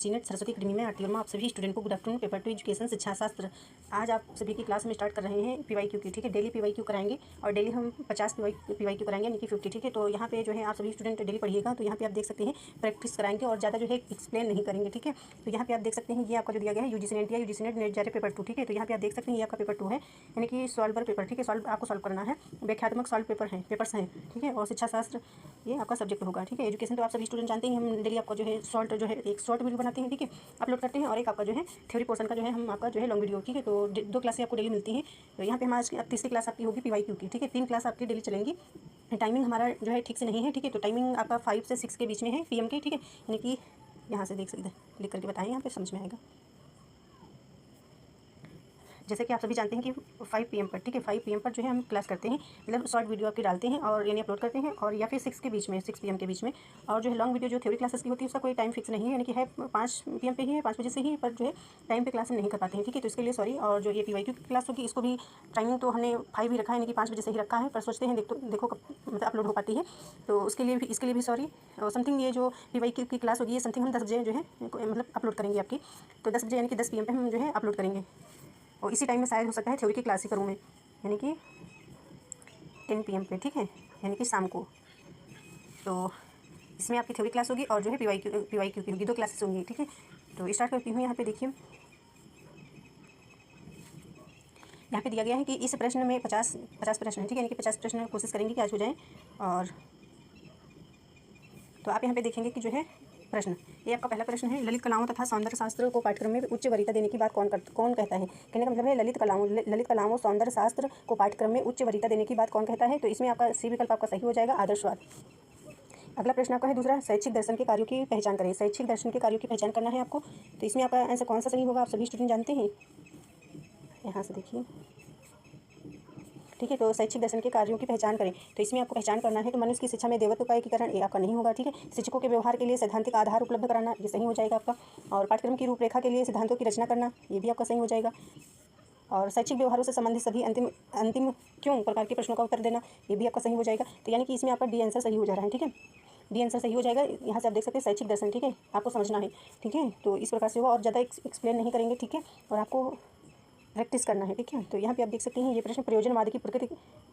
Senate Saraswati academy में आरती वर्मा आप सभी स्टूडेंट को गुड आफ्टरनून। पेपर 2 एजुकेशन शिक्षा शास्त्र आज आप सभी की क्लास में स्टार्ट कर रहे हैं पीवाईक्यू की। ठीक है, डेली पीवाईक्यू कराएंगे और डेली हम 50 पीवाईक्यू कराएंगे यानी कि 50। ठीक है, तो यहाँ पे जो है आप सभी स्टूडेंट डेली पढ़िएगा। तो यहाँ पे आप देख सकते हैं प्रैक्टिस कराएंगे और ज़्यादा जो है एक्सप्लेन नहीं करेंगे। ठीक है, तो यहाँ पे आप देख सकते हैं ये आपका जो दिया गया है यूजीसी नेट जा रहे पेपर 2। ठीक है, तो यहाँ पे आप देख सकते हैं ये आपका पेपर 2 है यानी कि सॉल्वर पेपर। ठीक है, सॉल्व आपको सॉल्व करना है, व्याख्यात्मक सॉल्व पेपर्स हैं। ठीक है, और शिक्षा शास्त्र ये आपका सब्जेक्ट होगा। ठीक है, एजुकेशन तो आप सभी स्टूडेंट जानते हैं, हम डेली आपका जो है एक शॉर्ट वीडियो बनाते हैं। ठीक है, अपलोड करते हैं और एक आपका जो है थ्योरी पोर्शन का जो है हम आपका जो है लॉन्ग वीडियो। ठीक है, तो 2 क्लासें आपको डेली मिलती हैं। तो यहाँ पे हम आज तीसरी क्लास आपकी होगी पीवाईक्यू की। ठीक है, 3 क्लास आपकी डेली चलेंगी। टाइमिंग हमारा जो है ठीक से नहीं है। ठीक है, तो टाइमिंग आपका 5 से 6 के बीच में है पीएम के। ठीक है, यानी कि यहाँ से देख सकते हैं, लिख करके बताएं, यहाँ पे समझ में आएगा। जैसे कि आप सभी जानते हैं कि 5 PM पर, ठीक है, 5 PM पर जो है हम क्लास करते हैं, मतलब शॉर्ट वीडियो आपकी डालते हैं और यानी अपलोड करते हैं, और या फिर 6 के बीच में, 6 PM के बीच में। और जो है लॉन्ग वीडियो जो थ्योरी क्लासेस की होती है उसका कोई टाइम फिक्स नहीं है, यानी कि है 5 PM पे ही है, 5 बजे से ही, पर जो है टाइम पे क्लास हम नहीं कर पाते हैं। ठीक है, तो इसके लिए सॉरी। और जो ये पीवाईक्यू की क्लास होगी इसको भी टाइमिंग तो हमने 5 ही रखा है, यानी कि 5 बजे से ही रखा है, पर सोचते हैं देखो कब मतलब अपलोड हो पाती है, तो उसके लिए भी, इसके लिए भी सॉरी। और समथिंग ये जो पीवाईक्यू की क्लास होगी ये समथिंग हम 10 बजे जो है मतलब अपलोड करेंगे आपकी। तो 10 बजे यानी कि 10 PM पे हम जो है अपलोड करेंगे, और इसी टाइम में शायद हो सकता है थ्योरी की क्लास ही करूँ मैं, यानी कि 10 PM पे। ठीक है, यानी कि शाम को। तो इसमें आपकी थ्योरी क्लास होगी और जो है पीवाईक्यू की होगी, 2 क्लासेस होंगी। ठीक है, तो स्टार्ट करती हूँ। यहाँ पे देखिए, यहाँ पे दिया गया है कि इस प्रश्न में 50 प्रश्न है। ठीक है, यानी कि 50 प्रश्न कोशिश करेंगे कि आज हो जाए। और तो आप यहाँ पे देखेंगे कि जो है प्रश्न, ये आपका पहला प्रश्न है, ललित कलाओं तथा सौंदर्य शास्त्र को पाठ्यक्रम में उच्च वरीयता देने की बात कौन कहता है। कहने का मतलब है ललित कलाओं सौंदर्य शास्त्र को पाठ्यक्रम में उच्च वरीयता देने की बात कौन कहता है। तो इसमें आपका सी विकल्प आपका सही हो जाएगा, आदर्शवाद। अगला प्रश्न आपका है दूसरा, शैक्षिक दर्शन के कार्यों की पहचान करें। शैक्षिक दर्शन के कार्यों की पहचान करना है आपको। तो इसमें आपका आंसर कौन सा सही होगा, आप सभी स्टूडेंट जानते हैं। यहाँ से देखिए, ठीक है, तो शैक्षिक दर्शन के कार्यों की पहचान करें। तो इसमें आपको पहचान करना है कि मनुष्य की शिक्षा में देवत्व का एकीकरण, ये आपका नहीं होगा। ठीक है, शिक्षकों के व्यवहार के लिए सैद्धांतिक आधार उपलब्ध कराना, ये सही हो जाएगा आपका। और पाठ्यक्रम की रूपरेखा के लिए सिद्धांतों की रचना करना, ये भी आपका सही हो जाएगा। और शैक्षिक व्यवहारों से संबंधित सभी अंतिम क्यों प्रकार के प्रश्नों का उत्तर देना, ये भी आपका सही हो जाएगा। तो यानी कि इसमें आपका डी आंसर सही हो जा रहा है। ठीक है, डी आंसर सही हो जाएगा। यहाँ से आप देख सकते हैं शैक्षिक दर्शन। ठीक है, आपको समझना है। ठीक है, तो इस प्रकार से होगा और ज़्यादा एक्सप्लेन नहीं करेंगे। ठीक है, और आपको प्रैक्टिस करना है। ठीक है, तो यहाँ पे आप देख सकते हैं ये प्रश्न प्रयोजनवाद की प्रकृति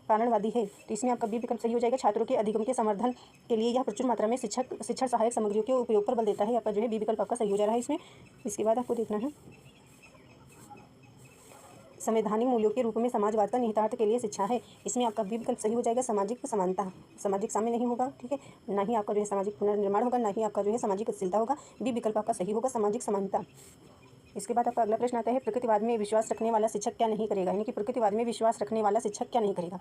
कारणवादी है। तो इसमें आपका बी विकल्प सही हो जाएगा। छात्रों के अधिगम के समर्थन के लिए यह प्रचुर मात्रा में शिक्षण सहायक सामग्रियों के उपयोग पर बल देता है। आपका जो है बी विकल्प आपका सही हो जा रहा है इसमें। इसके बाद आपको देखना है संवैधानिक मूल्यों के रूप में समाजवाद का निहितार्थ के लिए शिक्षा है। इसमें आपका बी विकल्प सही हो जाएगा, सामाजिक समानता। सामाजिक साम्य नहीं होगा। ठीक है, ना ही आपका जो है सामाजिक पुनर्निर्माण होगा, ना ही आपका जो है सामाजिक गतिशीलता होगा। बी विकल्प आपका सही होगा, सामाजिक समानता। इसके बाद आपका अगला प्रश्न आता है, प्रकृतिवाद में विश्वास रखने वाला शिक्षक क्या नहीं करेगा। यानी कि प्रकृतिवाद में विश्वास रखने वाला शिक्षक क्या नहीं करेगा,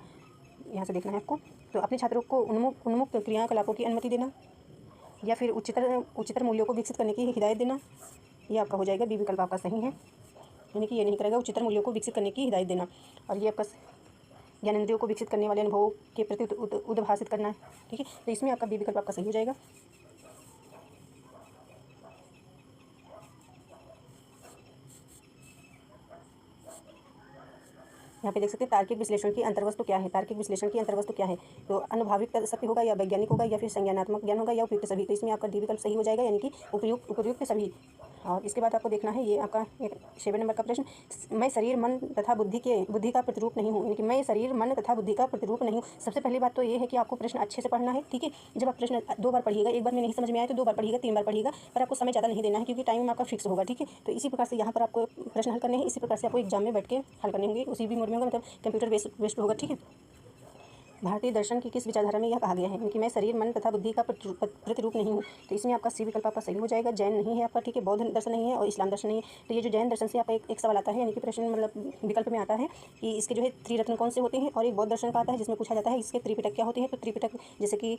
यहाँ से देखना है आपको। तो अपने छात्रों को उन्मुक्त क्रियाकलापों की अनुमति देना, या फिर उच्चतर मूल्यों को विकसित करने की हिदायत देना, ये आपका हो जाएगा, बी विकल्प आपका सही है। यानी कि ये नहीं करेगा, उच्चतर मूल्यों को विकसित करने की हिदायत देना। और ये आपका ज्ञानेंद्रियों को विकसित करने वाले अनुभवों के प्रति उद्भासित करना है। ठीक है, तो इसमें आपका बी विकल्प आपका सही हो जाएगा। यहाँ पे देख सकते हैं तार्किक विश्लेषण की अंतर्वस्तु क्या है। तार्किक विश्लेषण की अंतर्वस्तु क्या है, तो अनुभविक सत्य होगा, या वैज्ञानिक होगा, या फिर संज्ञानात्मक ज्ञान होगा, या उपयुक्त सभी। तो इसमें आपका डी विकल्प सही हो जाएगा, यानी कि उपयुक्त सभी। और इसके बाद आपको देखना है ये आपका 7 नंबर का प्रश्न, मैं शरीर मन तथा बुद्धि का प्रतिरूप नहीं हूँ। यानी कि मैं शरीर मन तथा बुद्धि का प्रतिरूप नहीं हूँ। सबसे पहली बात तो ये है कि आपको प्रश्न अच्छे से पढ़ना है। ठीक है, जब आप प्रश्न 2 बार पढ़िएगा, एक बार में नहीं समझ में आए तो 2 बार पढ़िएगा, 3 बार पढ़िएगा, पर आपको समय ज़्यादा नहीं देना है, क्योंकि टाइम आपका फिक्स होगा। ठीक है, तो इसी प्रकार से यहाँ पर आपको प्रश्न हल करने हैं, इसी प्रकार से आपको एग्जाम में बैठ के हल करने होंगे, उसी भी मोड में होगा, मतलब कंप्यूटर बेस्ड होगा। ठीक है, भारतीय दर्शन की किस विचारधारा में यह कहा गया है कि मैं शरीर मन तथा बुद्धि का प्रतिरूप नहीं हूँ। तो इसमें आपका सी विकल्प आपका सही हो जाएगा। जैन नहीं है आपका। ठीक है, बौद्ध दर्शन नहीं है और इस्लाम दर्शन नहीं है। तो ये जो जैन दर्शन से आपका एक सवाल आता है, यानी कि प्रश्न मतलब विकल्प में आता है कि इसके जो है त्रिरत्न कौन से होते हैं, और एक बौद्ध दर्शन का आता है जिसमें पूछा जाता है इसके त्रिपिटक क्या होते हैं। तो त्रिपिटक जैसे कि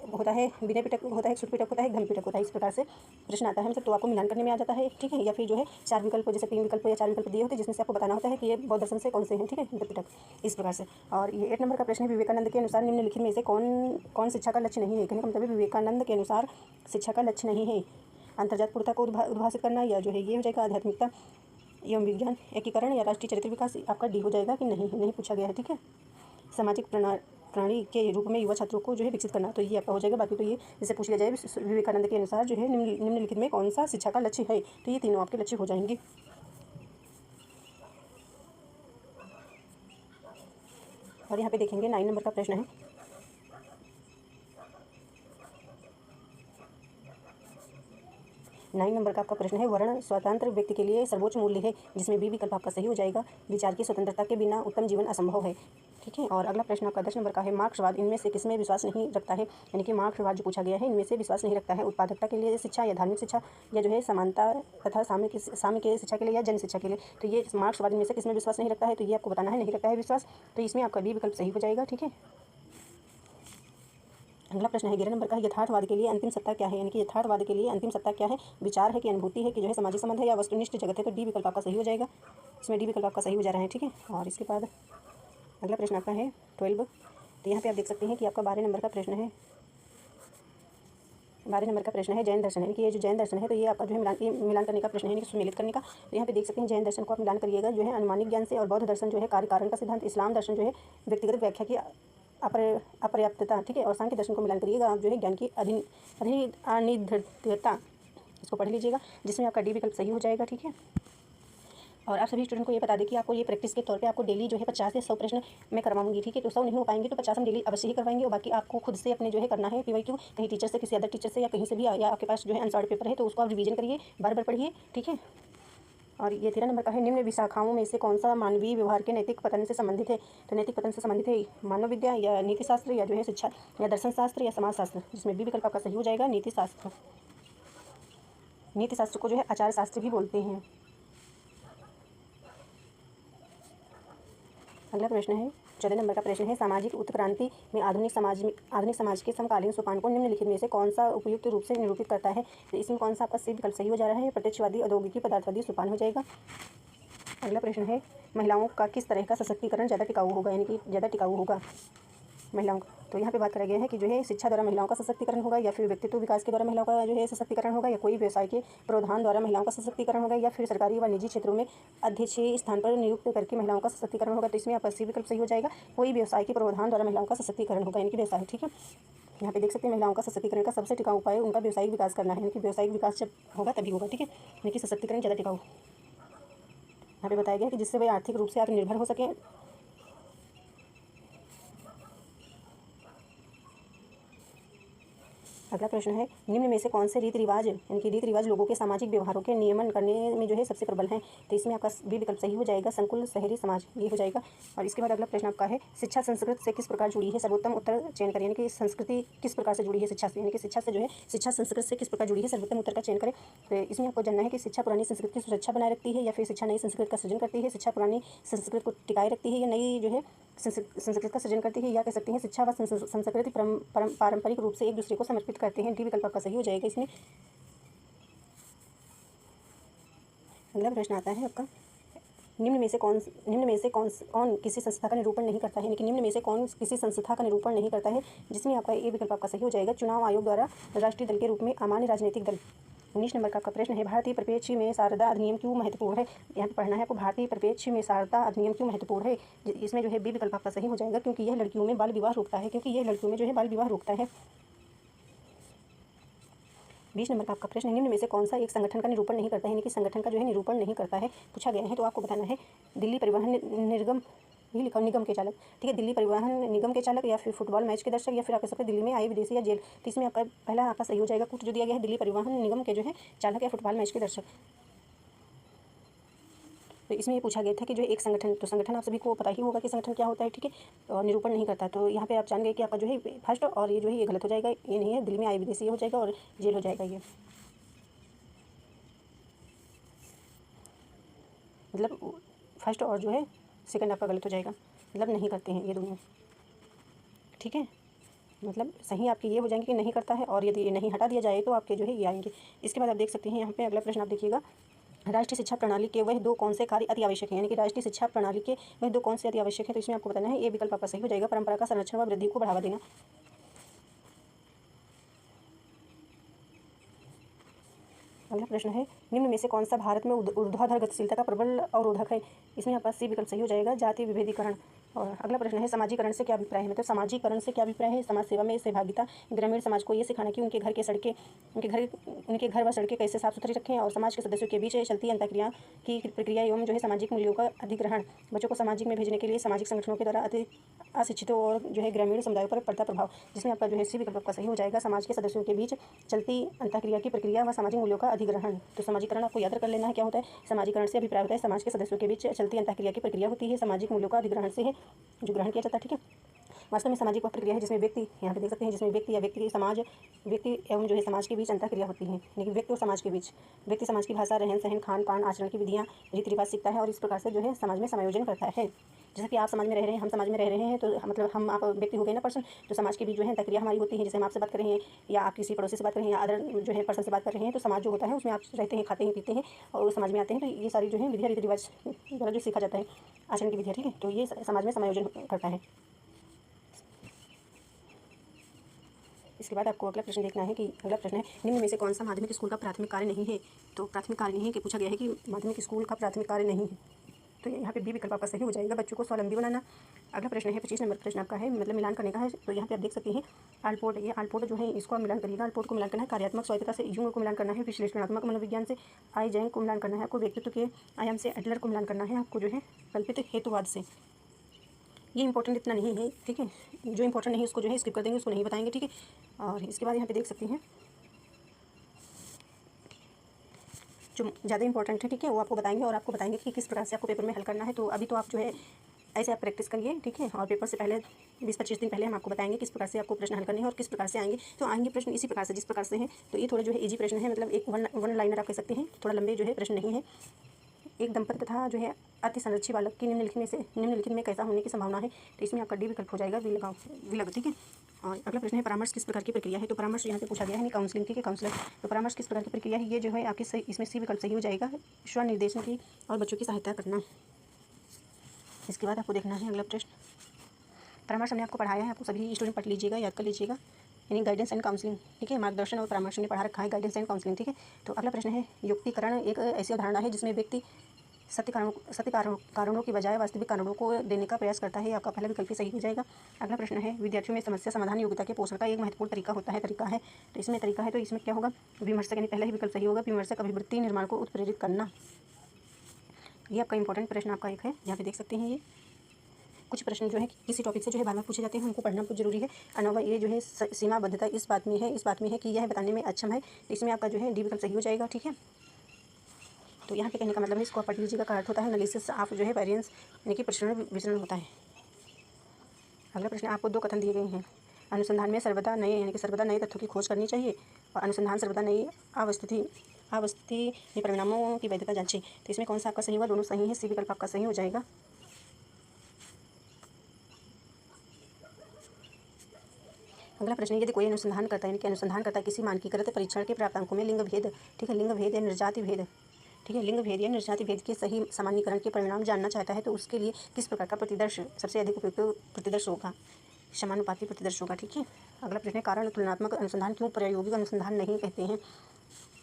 होता है, विनय पिटक होता है, सुट पिटक होता है, धम्म पिटक होता है, इस प्रकार से प्रश्न आता है। मतलब तो आपको मिलान करने में आ जाता है। ठीक है, या फिर जो है 4 विकल्प, जैसे 3 विकल्प या 4 विकल्प दिए होते हैं, जिसमें से आपको बताना होता है कि ये बौद्ध दर्शन से कौन से हैं। ठीक है, पिटक, इस प्रकार से। और ये 8 नंबर का प्रश्न है, विवेकानंद के अनुसार निम्नलिखित में से कौन शिक्षा का लक्ष्य नहीं है। कहने का मतलब है विवेकानंद के अनुसार शिक्षा का लक्ष्य नहीं है अंतर्जात पूर्णता को उद्भासित करना, या जो है ये हो जाएगा आध्यात्मिकता एवं विज्ञान एकीकरण, या राष्ट्रीय चरित्र विकास। आपका डी हो जाएगा कि नहीं पूछा गया है। ठीक है, सामाजिक प्रणाली के रूप में युवा छात्रों को जो है विकसित करना। तो ये आपका हो जाएगा। बाकी तो ये जैसे पूछ लिया जाए विवेकानंद के अनुसार जो है निम्नलिखित में कौन सा शिक्षा का लक्ष्य है, तो ये तीनों आपके लक्ष्य हो जाएंगे। और यहाँ पे देखेंगे 9 नंबर का प्रश्न है। 9 नंबर का आपका प्रश्न है, वर्ण स्वतंत्र व्यक्ति के लिए सर्वोच्च मूल्य है, जिसमें बी विकल्प आपका सही हो जाएगा। विचार की स्वतंत्रता के बिना उत्तम जीवन असंभव है। ठीक है। और अगला प्रश्न आपका 10 नंबर का है, मार्क्सवाद इनमें से किसमें विश्वास नहीं रखता है, यानी कि मार्क्सवाद जो पूछा गया है इनमें से विश्वास नहीं रखता है। उत्पादकता के लिए शिक्षा या धार्मिक शिक्षा या जो है समानता तथा साम्य के शिक्षा के लिए या जन शिक्षा के लिए। तो ये मार्क्सवाद इनमें से किसमें विश्वास नहीं रखता है, तो ये आपको बताना है, नहीं रखता है विश्वास। तो इसमें आपका बी विकल्प सही हो जाएगा। ठीक है। अगला प्रश्न है 11 नंबर का है, यथार्थवाद के लिए अंतिम सत्ता क्या है, यानी कि यथार्थवाद के लिए अंतिम सत्ता क्या है, विचार है कि अनुभूति है कि जो है सामाजिक संबंध है या वस्तुनिष्ठ जगत है। तो डी विकल्प आपका सही हो जाएगा। इसमें डी विकल्प आपका सही हो जा रहा है। ठीक है। और इसके बाद अगला प्रश्न आपका है 12। तो यहाँ पे आप देख सकते हैं कि आपका 12 नंबर का प्रश्न है। 12 नंबर का प्रश्न है जैन दर्शन है, कि ये जो जैन दर्शन है तो ये आपका जो है मिलान करने का प्रश्न है, यानी कि सुमेलित करने का। तो यहाँ पे देख सकते हैं जैन दर्शन को आप मिलान करिएगा जो है अनुमानिक ज्ञान से, और बौद्ध दर्शन जो है कार्य कारण का सिद्धांत, इस्लाम दर्शन जो है व्यक्तिगत व्याख्या की अपर्याप्तता। ठीक है। और सांख्य दर्शन को मिलान करिएगा आप जो है ज्ञान की अनिर्धारितता। इसको पढ़ लीजिएगा, जिसमें आपका डी विकल्प सही हो जाएगा। ठीक है। और आप सभी स्टूडेंट को ये बता दें कि आपको ये प्रैक्टिस के तौर पे आपको डेली जो है 50 से 100 प्रश्न मैं करवाऊंगी। ठीक है। तो 100 नहीं हो पाएंगे तो 50 हम डेली अवश्य ही करवाएंगे। और बाकी आपको खुद से अपने जो है करना है PYQ, कहीं टीचर से, किसी अदर टीचर से या कहीं से भी, या आपके पास जो है अनसॉल्व पेपर है तो उसको आप रिवीजन करिए, बार बार पढ़िए। ठीक है। और ये 13 नंबर का है, निम्न विशाखाओं में से कौन सा मानवीय व्यवहार के नैतिक पतन से संबंधित है। तो नैतिक पतन से संबंधित है मानव विद्या या नीति शास्त्र या जो है शिक्षा या दर्शन शास्त्र या समाज शास्त्र, जिसमें बी विकल्प आपका सही हो जाएगा, नीति शास्त्र। नीति शास्त्र को जो है आचार्य शास्त्र भी बोलते हैं। अगला प्रश्न है 14 नंबर का प्रश्न है, सामाजिक उत्क्रांति में आधुनिक समाज के समकालीन सोपान को निम्नलिखित में से कौन सा उपयुक्त रूप से निरूपित करता है। तो इसमें कौन सा आपका सी विकल्प सही हो जा रहा है, प्रत्यक्षवादी, औद्योगिकी, पदार्थवादी सोपान हो जाएगा। अगला प्रश्न है, महिलाओं का किस तरह का सशक्तिकरण ज़्यादा टिकाऊ होगा, यानी कि ज़्यादा टिकाऊ होगा महिलाओं का। तो यहाँ पे बात करा गया है कि जो है शिक्षा द्वारा महिलाओं का सशक्तिकरण होगा, या फिर व्यक्तित्व विकास के द्वारा महिलाओं का जो है सशक्तिकरण होगा, या कोई व्यवसाय के प्रावधान द्वारा महिलाओं का सशक्तिकरण होगा, या फिर सरकारी व निजी क्षेत्रों में अध्यक्षीय स्थान पर नियुक्त करके महिलाओं का सशक्तिकरण होगा। तो इसमें आपका सी विकल्प सही हो जाएगा, कोई व्यवसाय के प्रावधान द्वारा महिलाओं का सशक्तिकरण होगा, यानी कि व्यवसाय। ठीक है। यहाँ पे देख सकते हैं महिलाओं का सशक्तिकरण का सबसे टिकाऊ उपाय उनका व्यवसायिक विकास करना है, यानी कि व्यवसायिक विकास जब होगा तभी होगा। ठीक है। यानी कि सशक्तिकरण ज़्यादा टिकाऊ। यहाँ पे बताया गया कि जिससे वे आर्थिक रूप से आत्मनिर्भर हो सकें। अगला प्रश्न है, निम्न में से कौन से रीति रिवाज, यानी कि रीति रिवाज लोगों के सामाजिक व्यवहारों के नियमन करने में जो है सबसे प्रबल हैं। तो इसमें आपका बी विकल्प सही हो जाएगा, संकुल शहरी समाज, ये हो जाएगा। और इसके बाद अगला प्रश्न आपका है, शिक्षा संस्कृत से किस प्रकार जुड़ी है, सर्वोत्तम उत्तर चयन करें, यानी कि संस्कृति किस प्रकार से जुड़ी है शिक्षा से, यानी कि शिक्षा से जो है शिक्षा संस्कृत से किस प्रकार जुड़ी है, सर्वोत्तम उत्तर का चयन करें। तो इसमें आपको जानना है कि शिक्षा पुरानी संस्कृत की सुरक्षा बनाए रखती है, या फिर शिक्षा नई संस्कृत का सृजन करती है, शिक्षा पुरानी संस्कृत को टिकाए रखती है, या नई जो है संस्कृत का सृजन करती है, या कह सकते हैं शिक्षा व संस्कृति पारंपरिक रूप से एक दूसरे को समर्पित करते हैं। डी विकल्प आपका सही हो जाएगा इसमें। अगला प्रश्न आता है आपका, निम्न में से कौन किसी संस्था का निरूपण नहीं करता है, यानी कि निम्न में से कौन किसी संस्था का निरूपण नहीं करता है, जिसमें आपका ए विकल्प आपका सही हो जाएगा, चुनाव आयोग द्वारा राष्ट्रीय दल के रूप में अमान्य राजनीतिक दल। 19 नंबर का आपका प्रश्न है, भारतीय परिप्रेक्ष्य में शारदा अधिनियम क्यों महत्वपूर्ण है। यहाँ पर पढ़ना है आपको, भारतीय परिप्रेक्ष्य में शारदा अधिनियम क्यों महत्वपूर्ण है। इसमें जो है बी विकल्प आपका सही हो जाएगा, क्योंकि यह लड़कियों में बाल विवाह रोकता है, क्योंकि यह लड़कियों में जो है बाल विवाह रोकता है। 20 नंबर का आपका प्रश्न, निम्न में से कौन सा एक संगठन का निरूपण नहीं करता है, यानी कि संगठन का जो है निरूपण नहीं करता है, पूछा गया है। तो आपको बताना है, दिल्ली परिवहन निगम, ये लिखा निगम के चालक। ठीक है। दिल्ली परिवहन निगम के चालक, या फिर फुटबॉल मैच के दर्शक, या फिर आप कह सकते हैं दिल्ली में आए विदेशी या जेल। तो इसमें आपका पहला आपका सही हो जाएगा, कुछ जो दिया गया है दिल्ली परिवहन निगम के जो है चालक या फुटबॉल मैच के दर्शक। तो इसमें ये पूछा गया था कि जो एक संगठन, तो संगठन आप सभी को पता ही होगा कि संगठन क्या होता है। ठीक है। और निरूपण नहीं करता, तो यहाँ पे आप जान गए कि आपका जो है फर्स्ट, और ये जो है ये गलत हो जाएगा, ये नहीं है, दिल्ली में आए विदेशी ये हो जाएगा, और जेल हो जाएगा ये, मतलब फर्स्ट और जो है सेकंड आपका गलत हो जाएगा, मतलब नहीं करते हैं ये दोनों। ठीक है। मतलब सही आपके ये हो जाएंगे कि नहीं करता है, और यदि ये नहीं हटा दिया जाए तो आपके जो है ये आएंगे। इसके बाद आप देख सकते हैं यहाँ पे अगला प्रश्न आप देखिएगा, राष्ट्रीय शिक्षा प्रणाली के वह दो कौन से कार्य अति आवश्यक है, यानी कि राष्ट्रीय शिक्षा प्रणाली के वह दो कौन से अति आवश्यक है। तो इसमें आपको बताना है, ये विकल्प आपका सही हो जाएगा, परंपरा का संरक्षण व वृद्धि को बढ़ावा देना। अगला प्रश्न है, निम्न में से कौन सा भारत में ऊर्ध्वाधर गतिशीलता का प्रबल अवरोधक है। इसमें आपका सी विकल्प सही हो जाएगा, जाति विभेदीकरण। और अगला प्रश्न है सामाजिकरण से क्या अभिप्राय है। मतलब सामाजिकरण से क्या अभिप्राय है। समाज सेवा में सहभागिता, ग्रामीण समाज को ये सिखाना कि उनके घर व सड़कें कैसे साफ सुथरी रखें, और समाज के सदस्यों के बीच चलती अंतःक्रिया की प्रक्रिया एवं जो है सामाजिक मूल्यों का अधिग्रहण। बच्चों को सामाजिक में भेजने के लिए सामाजिक संगठनों के द्वारा अशिक्षितों और जो है ग्रामीण समुदायों पर पड़ता प्रभाव, जिसमें आपका जो है सी विकल्प का सही हो जाएगा। समाज के सदस्यों के बीच चलती अंतःक्रिया की प्रक्रिया व सामाजिक मूल्यों का अधिग्रहण। तो सामाजिकरण आपको याद कर लेना है क्या होता है। सामाजिकरण से अभिप्राय होता है समाज के सदस्यों के बीच चलती अंतःक्रिया की प्रक्रिया होती है, सामाजिक मूल्यों का अधिग्रहण से है जो ग्रहण किया जाता है। ठीक है, वास्तव में सामाजिक वह प्रक्रिया है जिसमें व्यक्ति, यहाँ पे देख सकते हैं, जिसमें व्यक्ति या व्यक्ति समाज, व्यक्ति एवं जो है समाज के बीच अंतःक्रिया होती है। लेकिन व्यक्ति और समाज के बीच व्यक्ति समाज की भाषा, रहन सहन, खान पान, आचरण की विधियाँ, रीति रिवाज सीखता है और इस प्रकार से जो है समाज में समायोजन करता है। जैसे कि आप समाज में रह रहे हैं, हम समाज में रह रहे हैं, तो मतलब हम आप व्यक्ति हो गए ना पर्सन, तो समाज के बीच जो है अंतःक्रिया हमारी होती है। जैसे हम आपसे बात कर रहे हैं या आप किसी पड़ोसी से बात कर रहे हैं या अदर जो है पर्सन से बात कर रहे हैं, तो समाज जो होता है उसमें आप रहते हैं, खाते हैं, पीते हैं और समाज में आते हैं, तो ये सारी जो है विधियाँ, रीति रिवाज द्वारा जो सीखा जाता है, आचरण की विधियाँ। ठीक है, तो ये समाज में समायोजन करता है। इसके बाद आपको अगला प्रश्न देखना है कि अगला प्रश्न है निम्न में से कौन सा माध्यमिक स्कूल का प्राथमिक कार्य नहीं है। तो प्राथमिक कार्य नहीं है कि पूछा गया है कि माध्यमिक स्कूल का प्राथमिक कार्य नहीं है, तो यहाँ पे बी विकल्प आपका सही हो जाएगा, बच्चों को स्वावलंबी बनाना। अगला प्रश्न है 25 नंबर प्रश्न आपका है, मतलब मिलान करने का है। तो यहाँ पे आप देख सकते हैं आल्पोर्ट, ये आल्पोर्ट जो है इसको आप मिलान करिएगा। आल्पोर्ट को मिलान करना है कार्यात्मक स्वायत्तता से, यूंग को मिलान करना है विश्लेषणात्मक मनोविज्ञान से, आई जैंग को मिलान करना है आपको व्यक्तित्व के आयाम से, एडलर को मिलान करना है आपको जो है कल्पित हेतुवाद से। ये इंपॉर्टेंट इतना नहीं है, ठीक है, जो इंपॉर्टेंट नहीं उसको जो है स्किप कर देंगे, उसको नहीं बताएंगे। ठीक है, और इसके बाद यहाँ पे देख सकते हैं जो ज़्यादा इंपॉर्टेंट है, ठीक है, वो आपको बताएंगे और आपको बताएंगे कि किस प्रकार से आपको पेपर में हल करना है। तो अभी तो आप जो है ऐसे आप प्रैक्टिस करिए, ठीक है, और पेपर से पहले 20-25 दिन पहले हम आपको बताएंगे किस प्रकार से आपको प्रश्न हल करने हैं और किस प्रकार से आएंगे। तो आएंगे प्रश्न इसी प्रकार से जिस प्रकार से हैं। तो ये थोड़े जो है इजी प्रश्न है, मतलब एक वन लाइनर आप कह सकते हैं, थोड़ा लंबे जो है प्रश्न नहीं है। एक दंपत्ति तथा जो है अति संरक्षी बालक की निम्नलिखित में कैसा होने की संभावना है। तो इसमें आपका डी विकल्प हो जाएगा, विलग। ठीक है, और अगला प्रश्न है परामर्श किस प्रकार की प्रक्रिया है। तो परामर्श यहाँ से पूछा गया है, काउंसलिंग, ठीक है, काउंसलर। तो परामर्श किस प्रकार की प्रक्रिया है, ये जो है आपके सही, इसमें सी विकल्प सही हो जाएगा, स्वनिर्देशन की और बच्चों की सहायता करना। इसके बाद आपको देखना है अगला प्रश्न, परामर्श हमने आपको पढ़ाया है, आपको सभी स्टूडेंट पढ़ लीजिएगा, याद कर लीजिएगा, यानी गाइडेंस एंड काउंसलिंग। ठीक है, मार्गदर्शन और परामर्श ने पढ़ा रखा है, गाइडेंस एंड काउंसलिंग। ठीक है, तो अगला प्रश्न है युक्तिकरण एक ऐसी अवधारणा है जिसमें व्यक्ति सत्य कारणों की बजाय वास्तविक कारणों को देने का प्रयास करता है। आपका पहला विकल्प सही हो जाएगा। अगला प्रश्न है विद्यार्थियों में समस्या समाधान योग्यता के पोषण का एक महत्वपूर्ण तरीका है। तो इसमें तरीका है, तो इसमें क्या होगा, विमर्शक, यानी पहला ही विकल्प सही होगा, विमर्शक अभिवृत्ति निर्माण को उत्प्रेरित करना। ये आपका इंपॉर्टेंट प्रश्न आपका एक है, यहाँ पे देख सकते हैं। ये कुछ प्रश्न जो है किसी टॉपिक से जो है बार बार पूछे जाते हैं, हमको पढ़ना बहुत जरूरी है। अनवा ये जो है सीमाबद्धता इस बात में है कि यह बताने में अक्षम है। तो इसमें आपका जो है डी विकल्प सही हो जाएगा। ठीक है, तो यहाँ पे कहने का मतलब है, इसको आप पढ़ लीजिएगा, का अर्थ होता है एनालिसिस ऑफ जो है वेरिएंस, यानी कि प्रसरण विचरण होता है। अगला प्रश्न, आपको दो कथन दिए गए हैं, अनुसंधान में सर्वदा नए तथ्यों की खोज करनी चाहिए और अनुसंधान सर्वदा नई अवस्थिति में परिणामों की वैधता जांचे। तो इसमें कौन सा आपका सही होगा, दोनों सही है, सी विकल्प आपका सही हो जाएगा। अगला प्रश्न, यदि कोई अनुसंधान करता है किसी मानकीकृत परीक्षण के प्राप्तांकों में लिंग भेद, ठीक है, लिंग भेद या निर्जाति भेद, ठीक है, लिंग भेद या निर्जाति भेद के सही सामान्यीकरण के परिणाम जानना चाहता है, तो उसके लिए किस प्रकार का प्रतिदर्श सबसे अधिक उपयुक्त प्रतिदर्श होगा, समानुपाती प्रतिदर्श होगा। ठीक है, अगला प्रश्न है कारण तुलनात्मक अनुसंधान क्यों प्रायोगिक अनुसंधान नहीं कहते हैं।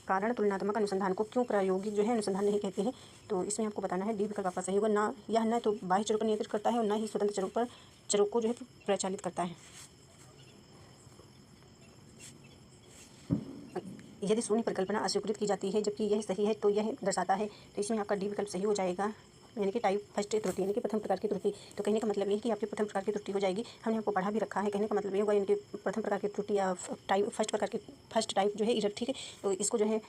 कारण तुलनात्मक अनुसंधान को क्यों प्रायोगिक जो है अनुसंधान नहीं कहते हैं। तो इसमें आपको बताना है, डी विकल्प आपका सही होगा। ना यह न तो बाह्य चरों पर नियंत्रित करता है और न ही स्वतंत्र चरों को जो है प्रचालित करता है। यदि शून्य परिकल्पना अस्वीकृत की जाती है जबकि यह सही है तो यह दर्शाता है। तो इसमें आपका डी विकल्प सही हो जाएगा, यानी कि टाइप फर्स्ट त्रुटि, यानी कि प्रथम प्रकार की त्रुटि। तो कहने का मतलब ये है कि आपकी प्रथम प्रकार की त्रुटि हो जाएगी, हमने आपको पढ़ा भी रखा है। कहने का मतलब ये होगा, यानी कि प्रथम प्रकार की त्रुटि या फर्स्ट टाइप जो है इरर, ठीक है, तो इसको जो है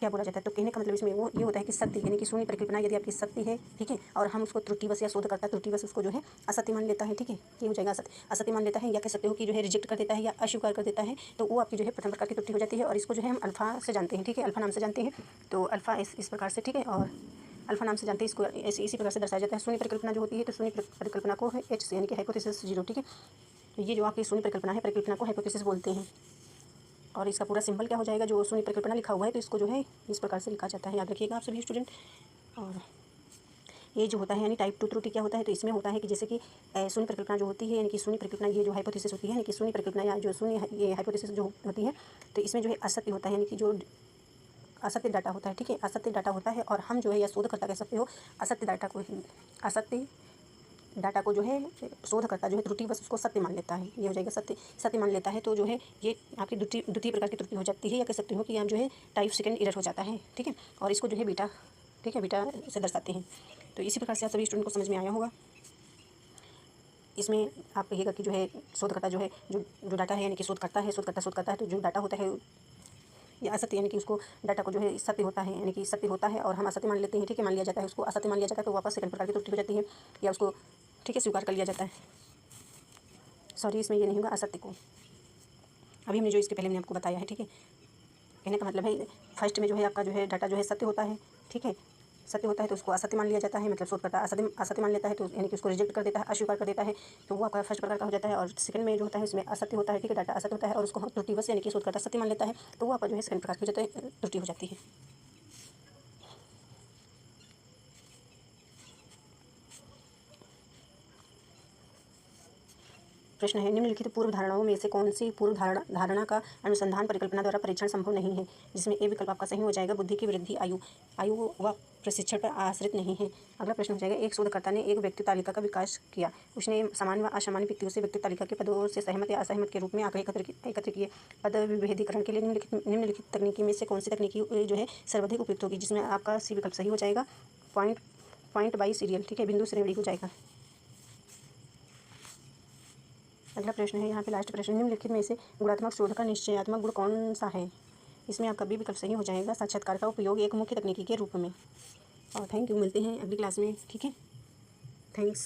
क्या बोला जाता है। तो कहने का मतलब इसमें वो ये होता है कि सत्य, यानी कि शून्य परिकल्पना यदि आपकी सत्य है, ठीक है, और हम उसको त्रुटिवश या शोधकर्ता त्रुटिवश उसको जो है असत्य मान लेता है, ठीक है, ये हो जाएगा असत्य मान लेता है, या कह सकते हो कि जो है रिजेक्ट कर देता है या अस्वीकार कर देता है, तो वो आपकी जो है प्रथम प्रकार की त्रुटि हो जाती है। और इसको जो है हम अल्फा से जानते हैं, ठीक है, अल्फा नाम से जानते हैं। तो अल्फा इस प्रकार से, ठीक है, और अल्फा नाम से जानते हैं इसको, इसी प्रकार से दर्शाया जाता है। शून्य परिकल्पना जो होती है, तो शून्य परिकल्पना को एच से, यानी कि हाइपोथेसिस जीरो, ठीक है, तो ये जो आपकी शून्य परिकल्पना है, परिकल्पना को हाइपोथेसिस बोलते हैं। और इसका पूरा सिंबल क्या हो जाएगा, जो शून्य परिकल्पना लिखा हुआ है, तो इसको जो है इस प्रकार से लिखा जाता है, याद रखिएगा आप सभी स्टूडेंट। और ये जो होता है यानी टाइप 2 त्रुटि क्या होता है, तो इसमें होता है कि जैसे कि शून्य परिकल्पना जो होती है, यानी कि शून्य परिकल्पना ये जो हाइपोथेसिस होती है, यानी कि शून्य परिकल्पना या जो शून्य ये हाइपोथेसिस जो होती है, तो इसमें जो है असत्य होता है, यानी कि जो असत्य डाटा होता है, ठीक है, असत्य डाटा होता है। और हम जो है या शोधकर्ता कह सकते हो असत्य डाटा को ही, असत्य डाटा को जो है शोधकर्ता जो है त्रुटिवश उसको सत्य मान लेता है, ये हो जाएगा सत्य मान लेता है। तो जो है ये आपकी द्वितीय प्रकार की त्रुटि हो जाती है, या कह सकते हो कि आप जो है टाइप सेकंड एरर हो जाता है, ठीक है। और इसको जो है बीटा, ठीक है, बीटा से दर्शाते हैं। तो इसी प्रकार से आप सभी स्टूडेंट को समझ में आया होगा। इसमें आप कहिएगा कि जो है शोधकर्ता जो है जो डाटा है, यानी कि शोधकर्ता है, तो जो डाटा होता है ये असत्य, यानी कि उसको डाटा को जो है सत्य होता है, यानी कि सत्य होता है और हम असत्य मान लेते हैं, ठीक है, मान लिया जाता है, उसको असत्य मान लिया जाता है, तो वापस सेकंड प्रकार की त्रुटि हो जाती है, या उसको ठीक है स्वीकार कर लिया जाता है। सॉरी, इसमें ये नहीं होगा असत्य को, अभी हमने जो इसके पहले मैंने आपको बताया है, ठीक है। कहने का मतलब है फर्स्ट में जो है आपका जो है डाटा जो है सत्य होता है, ठीक है, सत्य होता है तो उसको असत्य मान लिया जाता है, मतलब शोधकर्ता असत्य मान लेता है, तो यानी कि उसको रिजेक्ट कर देता है, अस्वीकार कर देता है, तो वो आपका फर्स्ट प्रकार का हो जाता है। और सेकंड में जो होता है इसमें असत्य होता है, ठीक है, डाटा असत्य होता है और उसको त्रुटिवश यानी कि शोधकर्ता सत्य मान लेता है, तो वो आपका जो है सेकंड प्रकार की हो जाता है, त्रुटि हो जाती है। प्रश्न है, निम्नलिखित पूर्व धारणाओं में से कौन सी पूर्व धारणा का अनुसंधान परिकल्पना द्वारा परीक्षण संभव नहीं है, जिसमें ए विकल्प आपका सही हो जाएगा। बुद्धि की वृद्धि आयु व प्रशिक्षण पर आश्रित नहीं है। अगला प्रश्न हो जाएगा, एक शोधकर्ता ने एक व्यक्ति तालिका का विकास किया। उसने सामान्य व असामान्य व्यक्तियों से व्यक्ति तालिका के पदों से सहमत या असहमत के रूप में आंकड़े एकत्र किए। पद विभेदीकरण के लिए निम्नलिखित तकनीकी में से कौन सी तकनीकी जो है सर्वाधिक उपयुक्त होगी, जिसमें आपका सी विकल्प सही हो जाएगा। पॉइंट बाई सीरियल, ठीक है, बिंदु श्रेणी हो जाएगा। अगला प्रश्न है, यहाँ पे लास्ट प्रश्न, निम्नलिखित में से गुणात्मक शोध का निश्चयात्मक गुण कौन सा है। इसमें आपका बी विकल्प सही हो जाएगा, साक्षात्कार का उपयोग एक मुख्य तकनीकी के रूप में। और थैंक यू, मिलते हैं अगली क्लास में, ठीक है, थैंक्स।